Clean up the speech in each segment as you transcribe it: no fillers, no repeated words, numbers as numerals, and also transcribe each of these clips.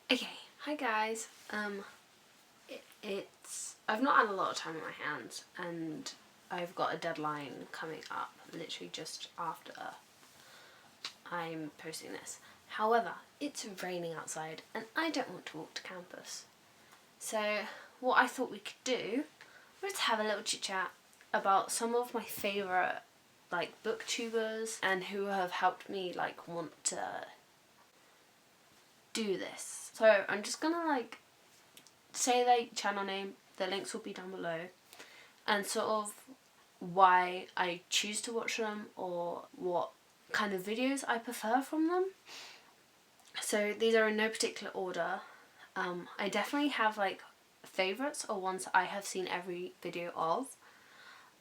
Okay, hi guys. I've not had a lot of time on my hands, and I've got a deadline coming up literally just after I'm posting this. However, it's raining outside and I don't want to walk to campus. So what I thought we could do was have a little chit chat about some of my favourite booktubers and who have helped me want to do this. So I'm just gonna say their channel name, the links will be down below, and sort of why I choose to watch them or what kind of videos I prefer from them. So these are in no particular order. I definitely have favourites or ones that I have seen every video of.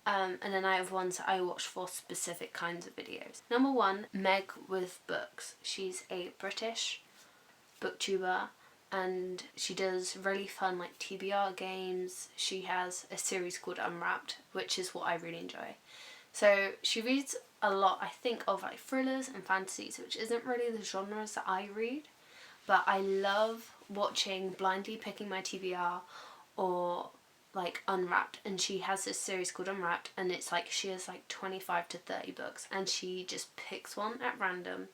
And then I have ones that I watch for specific kinds of videos. Number one, Meg with Books. She's a British booktuber and she does really fun TBR games. She has a series called Unwrapped, which is what I really enjoy. So she reads a lot, I think, of thrillers and fantasies, which isn't really the genres that I read, but I love watching, blindly picking my TBR or Unwrapped, and she has this series called Unwrapped, and it's she has 25 to 30 books, and she just picks one at random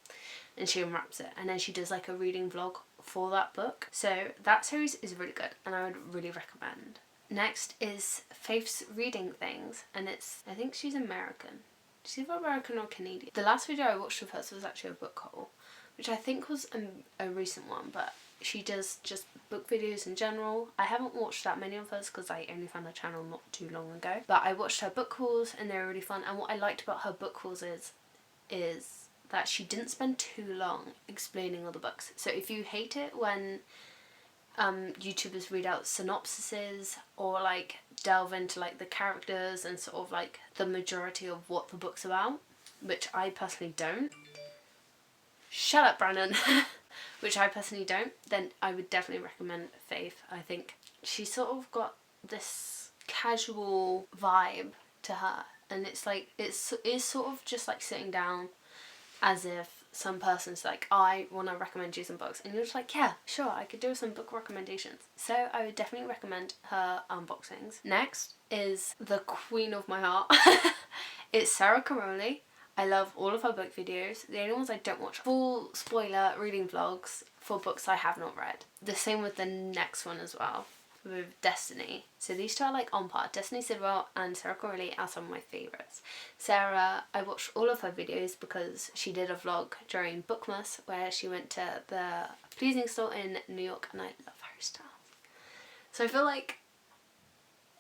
and she unwraps it, and then she does a reading vlog for that book. So that series is really good and I would really recommend. Next is Faith's Reading Things, and I think she's American. She's either American or Canadian. The last video I watched of hers was actually a book haul, which I think was a recent one, but she does just book videos in general. I haven't watched that many of hers because I only found her channel not too long ago, but I watched her book hauls and they were really fun. And what I liked about her book hauls is that she didn't spend too long explaining all the books. So if you hate it when YouTubers read out synopsises or delve into the characters and sort of the majority of what the book's about, which I personally don't. Shut up, Brandon. Which I personally don't, then I would definitely recommend Fave. I think she's sort of got this casual vibe to her, and it's it's sort of just sitting down as if some person's I want to recommend you some books, and you're just yeah, sure, I could do some book recommendations. So I would definitely recommend her unboxings. Next is the queen of my heart. It's Sarah Caroli. I love all of her book videos. The only ones I don't watch full spoiler reading vlogs for books I have not read. The same with the next one as well, with Destiny. So these two are on par. Destiny Sidwell and Sarah Corley are some of my favourites. Sarah, I watched all of her videos because she did a vlog during Bookmas where she went to the Pleasing store in New York, and I love her style. So I feel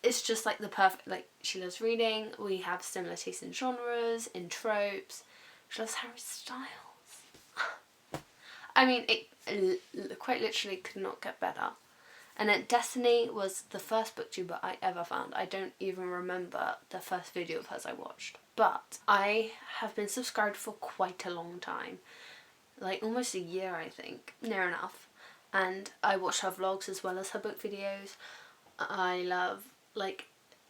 it's just the perfect, she loves reading, we have similar tastes in genres, in tropes, she loves Harry Styles. I mean, it quite literally could not get better. And then Destiny was the first booktuber I ever found. I don't even remember the first video of hers I watched. But I have been subscribed for quite a long time. Almost a year, I think. Near enough. And I watch her vlogs as well as her book videos. I love,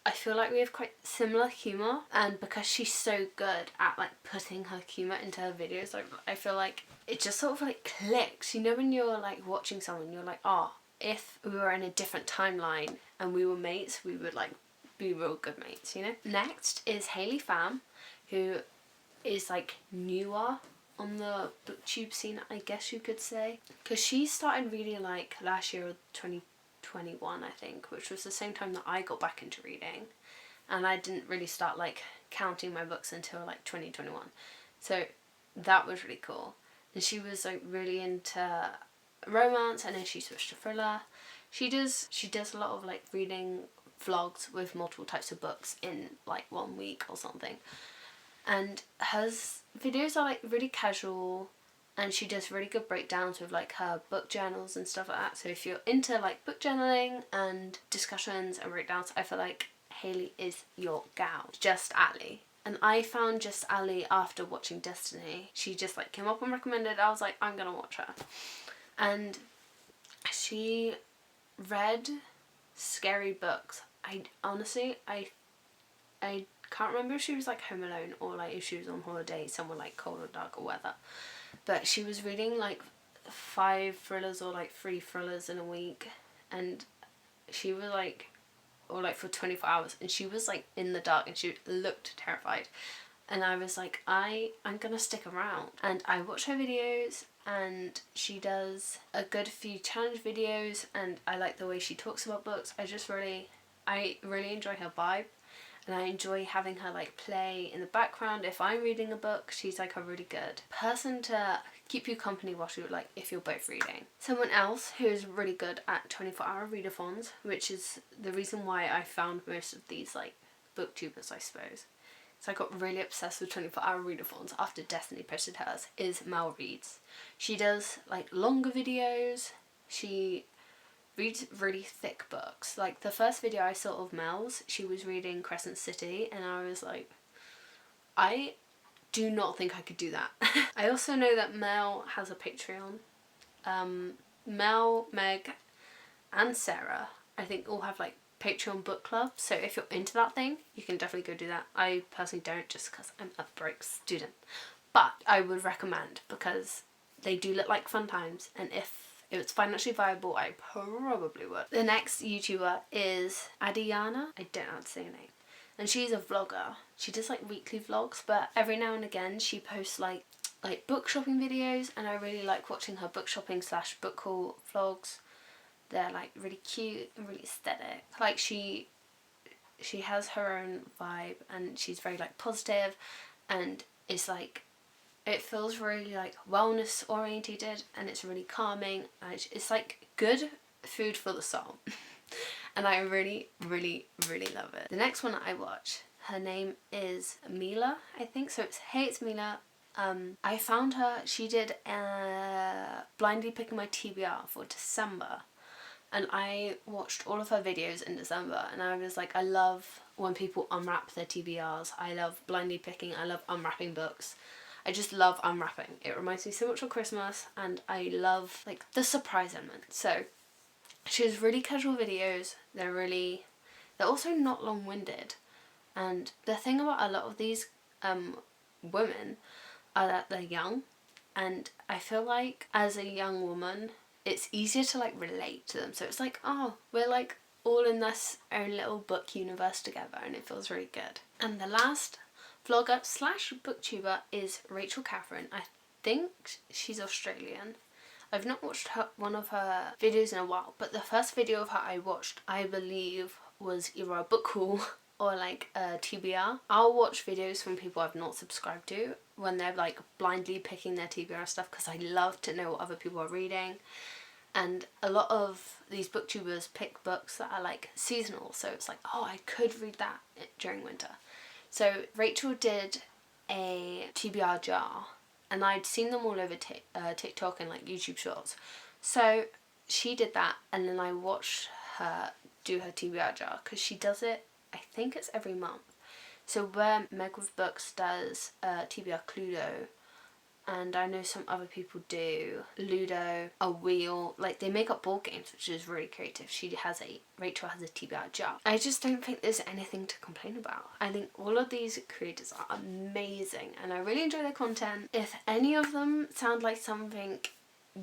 I feel we have quite similar humour, and because she's so good at putting her humour into her videos, I feel it just sort of clicks. You know, when you're watching someone, you're oh, if we were in a different timeline and we were mates, we would be real good mates, you know? Next is Hayley Pham, who is newer on the booktube scene, I guess you could say, because she started reading last year, 2021, I think, which was the same time that I got back into reading, and I didn't really start counting my books until 2021, so that was really cool. And she was really into romance, and then she switched to thriller. She does a lot of reading vlogs with multiple types of books in 1 week or something, and her videos are really casual, and she does really good breakdowns with her book journals and stuff like that. So if you're into book journaling and discussions and breakdowns, I feel Hayley is your gal. Just Ali. And I found Just Ali after watching Destiny. She just came up and recommended. I was I'm gonna watch her. And she read scary books. I honestly can't remember if she was home alone or if she was on holiday somewhere cold or dark or weather. But she was reading 5 thrillers or like 3 thrillers in a week, and she was like, or like for 24 hours, and she was like in the dark and she looked terrified. And I was like, I'm gonna stick around. And I watch her videos, and she does a good few challenge videos, and I like the way she talks about books. I really enjoy her vibe, and I enjoy having her like play in the background. If I'm reading a book, she's like a really good person to keep you company whilst you're like, if you're both reading. Someone else who's really good at 24-hour readathons, which is the reason why I found most of these like booktubers, I suppose. So I got really obsessed with 24-hour readathons after Destiny posted hers, is Mel Reads. She does like longer videos. She reads really thick books. Like the first video I saw of Mel's, she was reading Crescent City, and I was like, I do not think I could do that. I also know that Mel has a Patreon. Mel, Meg, and Sarah, I think, all have like Patreon book club, so if you're into that thing, you can definitely go do that. I personally don't, just because I'm a broke student, but I would recommend, because they do look like fun times, and if it was financially viable, I probably would. The next YouTuber is Adiana. I don't know how to say her name, and she's a vlogger. She does like weekly vlogs, but every now and again she posts like book shopping videos, and I really like watching her book shopping / book haul vlogs. They're like really cute and really aesthetic. Like she has her own vibe, and she's very like positive, and it's like, it feels really like wellness orientated, and it's really calming, and it's like good food for the soul. And I really, really, really love it. The next one I watch, her name is Mila, I think. So it's Hey, it's Mila. I found her, she did blindly picking my TBR for December. And I watched all of her videos in December, and I was like, I love when people unwrap their TBRs. I love blindly picking. I love unwrapping books. I just love unwrapping. It reminds me so much of Christmas, and I love like the surprise element. So she has really casual videos. They're also not long-winded. And the thing about a lot of these women are that they're young, and I feel like as a young woman, it's easier to like relate to them. So it's like, oh, we're like all in this own little book universe together, and it feels really good. And the last vlogger / booktuber is Rachel Catherine. I think she's Australian. I've not watched one of her videos in a while, but the first video of her I watched, I believe, was either a book haul or like a TBR. I'll watch videos from people I've not subscribed to when they're like blindly picking their TBR stuff, because I love to know what other people are reading. And a lot of these booktubers pick books that are like seasonal, so it's like, oh, I could read that during winter. So Rachel did a TBR jar, and I'd seen them all over TikTok and like YouTube shorts. So she did that, and then I watched her do her TBR jar, because she does it, I think it's every month. So where Meg with Books does TBR Cluedo, and I know some other people do Ludo, a wheel, like they make up board games, which is really creative. Rachel has a TBR jar. I just don't think there's anything to complain about. I think all of these creators are amazing, and I really enjoy their content. If any of them sound like something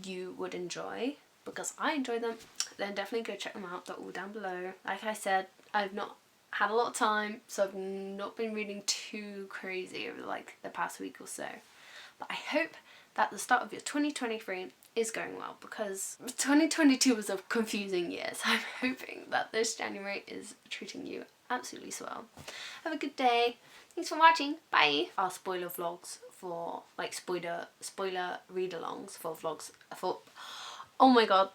you would enjoy, because I enjoy them, then definitely go check them out. They're all down below. Like I said, I've not had a lot of time, so I've not been reading too crazy over like the past week or so. But I hope that the start of your 2023 is going well, because 2022 was a confusing year, so I'm hoping that this January is treating you absolutely swell. Have a good day. Thanks for watching. Bye. Our spoiler vlogs for like spoiler read-alongs for vlogs for, oh my god,